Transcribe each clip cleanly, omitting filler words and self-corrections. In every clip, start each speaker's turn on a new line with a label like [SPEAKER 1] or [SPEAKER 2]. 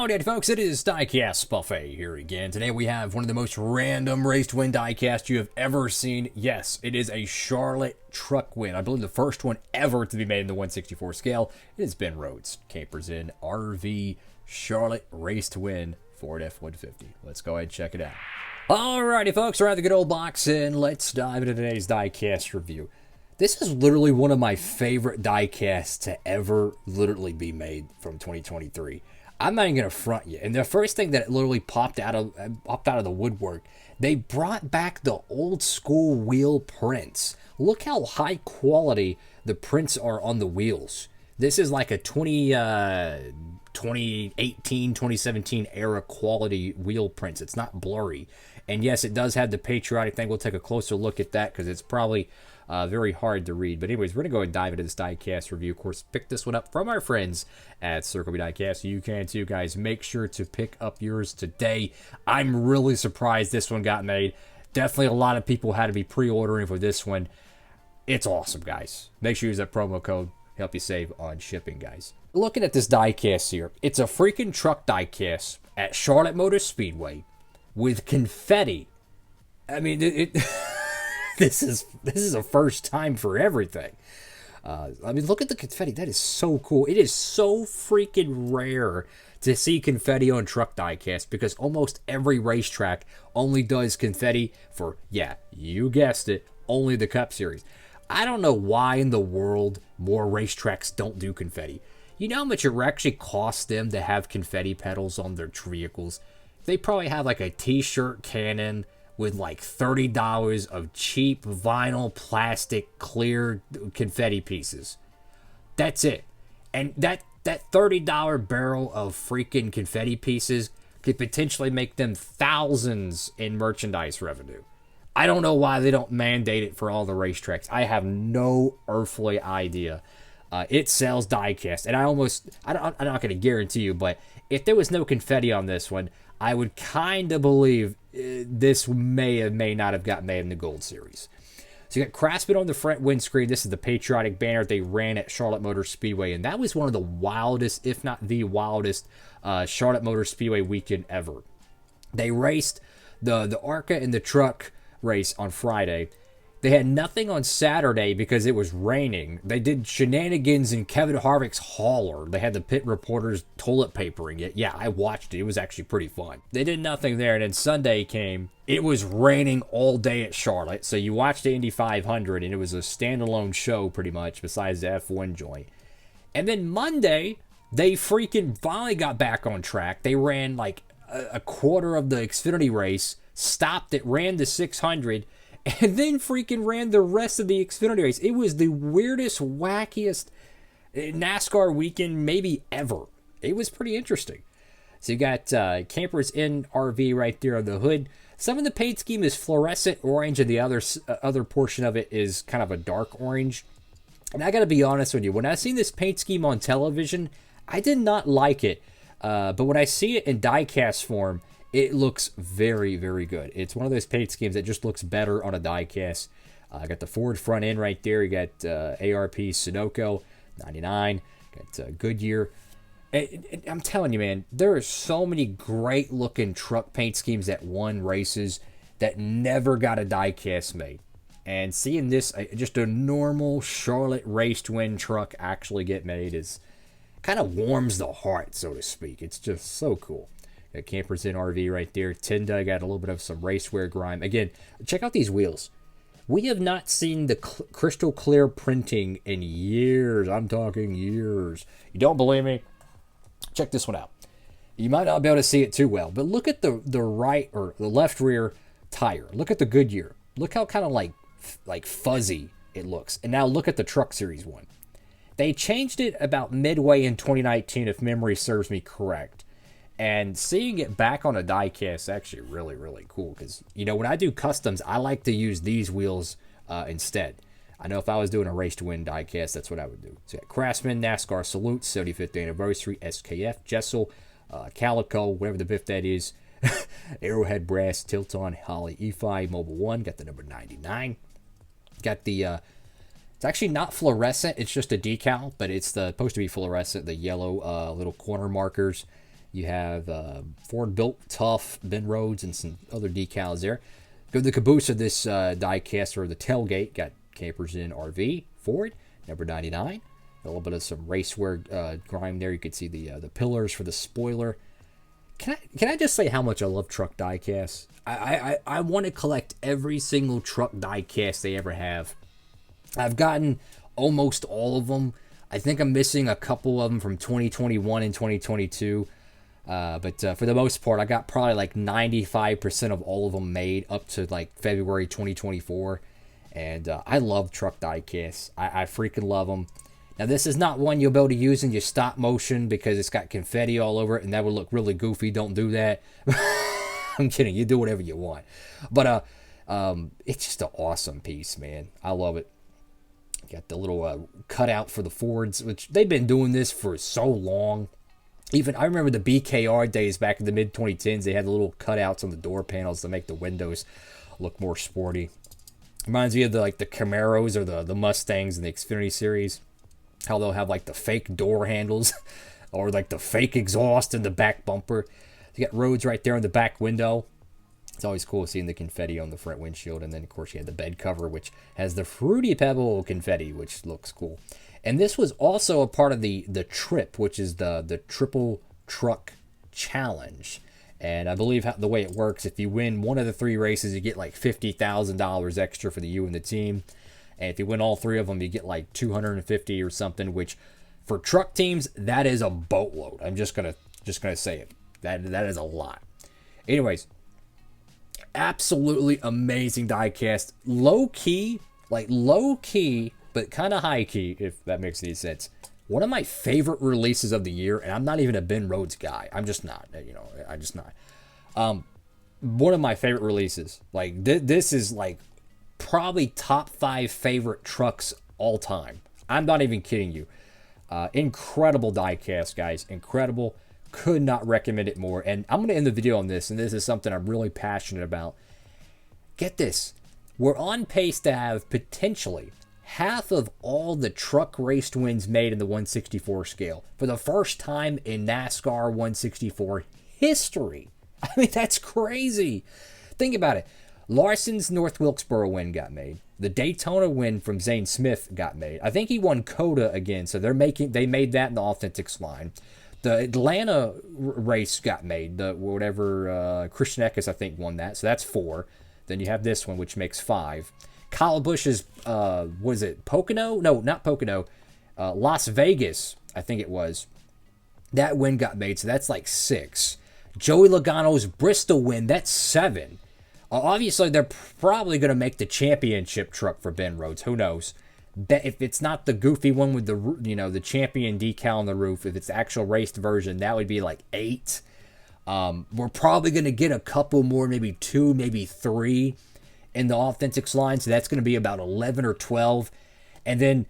[SPEAKER 1] Howdy, folks. It is Diecastbuffet here again. Today we have one of the most random race-to-win diecast you have ever seen. Yes, it is a Charlotte truck win. I believe the first one ever to be made in the 164 scale. It has been Rhodes. Campers in RV Charlotte race-to-win Ford F-150. Let's go ahead and check it out. Alrighty, folks. We're at the good old box, and let's dive into today's diecast review. This is literally one of my favorite diecasts to ever literally be made from 2023. I'm not even going to front you. And the first thing that literally popped out of the woodwork, they brought back the old school wheel prints. Look how high quality the prints are on the wheels. This is like a 2018, 2017 era quality wheel prints. It's not blurry. And yes, it does have the patriotic thing. We'll take a closer look at that because it's probably very hard to read. But anyways, we're going to go and dive into this diecast review. Of course, pick this one up from our friends at Circle B Diecast. You can too, guys. Make sure to pick up yours today. I'm really surprised this one got made. Definitely a lot of people had to be pre-ordering for this one. It's awesome, guys. Make sure you use that promo code. Help you save on shipping, guys. Looking at this diecast here, it's a freaking truck diecast at Charlotte Motor Speedway with confetti. I mean, this is a first time for everything. I mean, look at the confetti. That is so cool. It is so freaking rare to see confetti on truck diecast because almost every racetrack only does confetti for, yeah, you guessed it, only the Cup Series. I don't know why in the world more racetracks don't do confetti. You know how much it actually costs them to have confetti pedals on their vehicles? They probably have like a t-shirt cannon with like $30 of cheap vinyl, plastic, clear confetti pieces. That's it. And that $30 barrel of freaking confetti pieces could potentially make them thousands in merchandise revenue. I don't know why they don't mandate it for all the racetracks. I have no earthly idea. It sells diecast, and I'm not going to guarantee you, but if there was no confetti on this one, I would kind of believe this may or may not have got made in the Gold Series. So you got Craftsman on the front windscreen. This is the patriotic banner they ran at Charlotte Motor Speedway, and that was one of the wildest, if not the wildest, Charlotte Motor Speedway weekend ever. They raced the ARCA and the truck race on Friday. They had nothing on Saturday because it was raining. They did shenanigans in Kevin Harvick's hauler. They had the pit reporters toilet papering it. Yeah, I watched it. It was actually pretty fun. They did nothing there, and then Sunday came. It was raining all day at Charlotte, so you watched the Indy 500, and it was a standalone show pretty much besides the F1 joint. And then Monday, they freaking finally got back on track. They ran like a quarter of the Xfinity race, stopped it, ran the 600, and then freaking ran the rest of the Xfinity race. It was the weirdest, wackiest NASCAR weekend maybe ever. It was pretty interesting. So you got Campers in RV right there on the hood. Some of the paint scheme is fluorescent orange, and the other portion of it is kind of a dark orange. And I got to be honest with you, when I seen this paint scheme on television, I did not like it. But when I see it in diecast form, it looks very, very good. It's one of those paint schemes that just looks better on a diecast. Got the Ford front end right there. You got ARP Sunoco 99. Got Goodyear. And I'm telling you, man, there are so many great looking truck paint schemes that won races that never got a diecast made. And seeing this, just a normal Charlotte race to win truck actually get made is kind of warms the heart, so to speak. It's just so cool. Got Campers in RV right there. Tinda got a little bit of some racewear grime. Again, check out these wheels. We have not seen the crystal clear printing in years. I'm talking years. You don't believe me? Check this one out. You might not be able to see it too well, but look at the right or the left rear tire. Look at the Goodyear. Look how kind of like fuzzy it looks. And now look at the Truck Series one. They changed it about midway in 2019, if memory serves me correct. And seeing it back on a diecast is actually really, really cool. Because, you know, when I do customs, I like to use these wheels instead. I know if I was doing a race to win diecast, that's what I would do. So, Craftsman, NASCAR Salute, 75th Anniversary, SKF, Jessel, Calico, whatever the biff that is. Arrowhead Brass, Tilton, Holly, EFI, Mobile 1, got the number 99. Got the, it's actually not fluorescent, it's just a decal, but it's supposed to be fluorescent, the yellow little corner markers. You have Ford built tough Ben Rhodes and some other decals there. Go to the caboose of this diecast, or the tailgate. Got Campers in RV, Ford, number 99. A little bit of some racewear grime there. You can see the pillars for the spoiler. Can I just say how much I love truck diecasts? I want to collect every single truck diecast they ever have. I've gotten almost all of them. I think I'm missing a couple of them from 2021 and 2022. But for the most part, I got probably like 95% of all of them made up to like February 2024. And I love truck diecasts. I freaking love them. Now, this is not one you'll be able to use in your stop motion because it's got confetti all over it, and that would look really goofy. Don't do that. I'm kidding. You do whatever you want. But it's just an awesome piece, man. I love it. Got the little cutout for the Fords, which they've been doing this for so long. Even I remember the BKR days back in the mid-2010s. They had the little cutouts on the door panels to make the windows look more sporty. Reminds me of the Camaros or the Mustangs in the Xfinity series. How they'll have like the fake door handles or like the fake exhaust in the back bumper. You got Rhodes right there in the back window. It's always cool seeing the confetti on the front windshield. And then, of course, you have the bed cover, which has the Fruity Pebble confetti, which looks cool. And this was also a part of the trip, which is the Triple Truck Challenge. And I believe the way it works, if you win one of the 3 races, you get like $50,000 extra for you and the team. And if you win all 3 of them, you get like $250 or something, which for truck teams, that is a boatload. I'm just gonna say it. That is a lot. Anyways, absolutely amazing diecast. Low key, but kind of high key, if that makes any sense. One of my favorite releases of the year, and I'm not even a Ben Rhodes guy. I'm just not. I'm just not. One of my favorite releases. Like this is like probably top 5 favorite trucks all time. I'm not even kidding you. Incredible diecast, guys. Incredible. Could not recommend it more. And I'm going to end the video on this, and this is something I'm really passionate about. Get this. We're on pace to have potentially half of all the truck race wins made in the 164 scale for the first time in NASCAR 164 history. I mean, that's crazy. Think about it. Larson's North Wilkesboro win got made. The Daytona win from Zane Smith got made. I think he won COTA again, so they made that in the Authentics line. The Atlanta race got made. Christian Eckes, I think, won that, so that's 4. Then you have this one, which makes 5. Kyle Busch's, Pocono? No, not Pocono. Las Vegas, I think it was. That win got made, so that's like 6. Joey Logano's Bristol win, that's 7. Obviously, they're probably going to make the championship truck for Ben Rhodes. Who knows? If it's not the goofy one with the champion decal on the roof, if it's the actual raced version, that would be like 8. We're probably going to get a couple more, maybe 2, maybe 3 in the Authentics line. So that's going to be about 11 or 12. And then,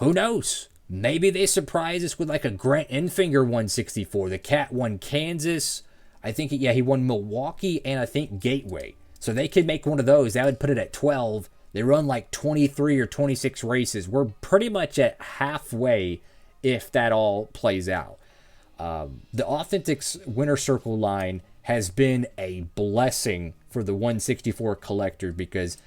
[SPEAKER 1] who knows? Maybe they surprise us with like a Grant Enfinger 164. The Cat won Kansas. I think, he won Milwaukee and I think Gateway. So they could make one of those. That would put it at 12. They run like 23 or 26 races. We're pretty much at halfway if that all plays out. The Authentics Winner Circle line has been a blessing for the 164 collector because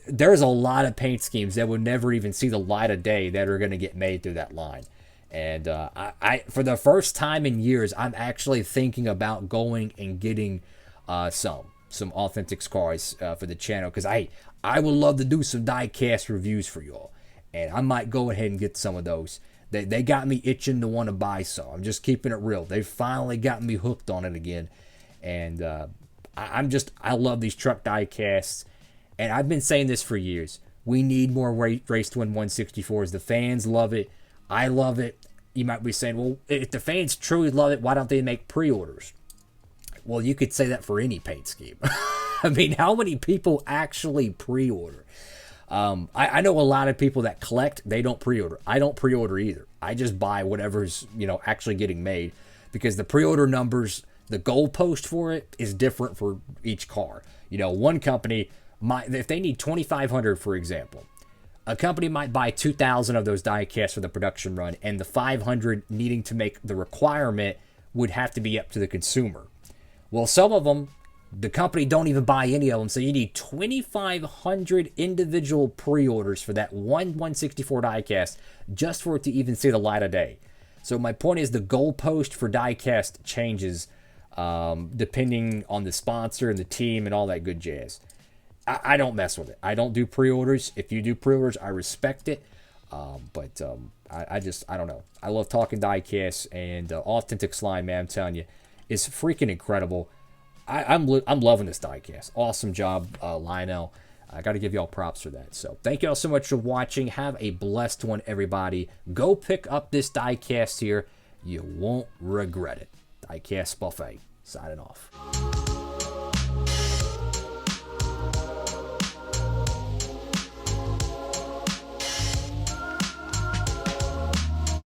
[SPEAKER 1] there's a lot of paint schemes that would never even see the light of day that are going to get made through that line. And I for the first time in years, I'm actually thinking about going and getting some Authentics cars for the channel because I would love to do some diecast reviews for y'all. And I might go ahead and get some of those. They got me itching to want to buy some. I'm just keeping it real. They finally got me hooked on it again. And I love these truck diecasts. And I've been saying this for years. We need more race to win 164s. The fans love it. I love it. You might be saying, well, if the fans truly love it, why don't they make pre-orders? Well, you could say that for any paint scheme. I mean, how many people actually pre-order? I know a lot of people that collect, they don't pre-order. I don't pre-order either. I just buy whatever's, actually getting made because the pre-order numbers, the goalpost for it is different for each car. One company if they need 2,500, for example, a company might buy 2,000 of those diecasts for the production run, and the 500 needing to make the requirement would have to be up to the consumer. Well, some of them, the company don't even buy any of them, so you need 2,500 individual pre-orders for that one 164 diecast just for it to even see the light of day. So my point is the goalpost for diecast changes depending on the sponsor and the team and all that good jazz. I don't mess with it. I don't do pre-orders. If you do pre-orders, I respect it. But I don't know. I love talking diecast, and Authentic Slime, man, I'm telling you, is freaking incredible. I'm loving this diecast. Awesome job, Lionel. I got to give y'all props for that. So thank y'all so much for watching. Have a blessed one, everybody. Go pick up this diecast here. You won't regret it. Diecast Buffet, signing off.